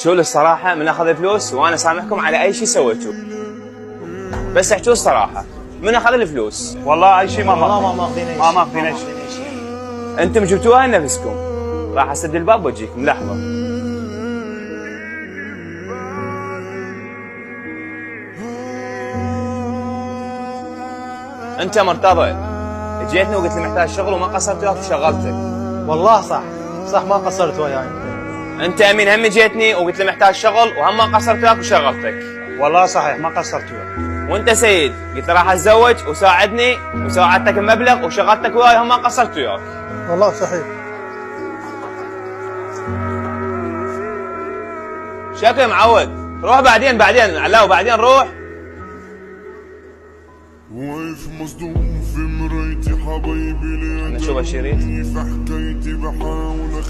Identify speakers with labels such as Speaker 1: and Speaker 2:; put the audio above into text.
Speaker 1: احكوا لي الصراحه من اخذ الفلوس وانا سامحكم على اي شيء سويتوه. بس احكوا الصراحه من اخذ الفلوس؟
Speaker 2: والله اي شيء ما
Speaker 3: ما
Speaker 2: ماخذين شيء.
Speaker 1: انتم جبتوها لنفسكم. راح اسد الباب واجيكم لحظه. انت مرتضى جيتني وقلت لي محتاج شغل وما قصرت وياك وشغلتك.
Speaker 3: والله صح ما قصرت وياي.
Speaker 1: انت امين هم جيتني وقلت لي محتاج شغل وهم ما قصرت وياك وشغلتك.
Speaker 2: والله صحيح ما قصرت وياك.
Speaker 1: وانت سيد قلت لي راح اتزوج وساعدني وساعدتك بمبلغ وشغلتك وياي هم ما قصرت وياك.
Speaker 3: والله صحيح.
Speaker 1: شكو يا معود؟ روح بعدين علاوي بعدين روح.
Speaker 4: واقف مصدوم في مرايتي حبايبي ليه
Speaker 1: نشوف الشريط.
Speaker 4: في حكايتي بحاول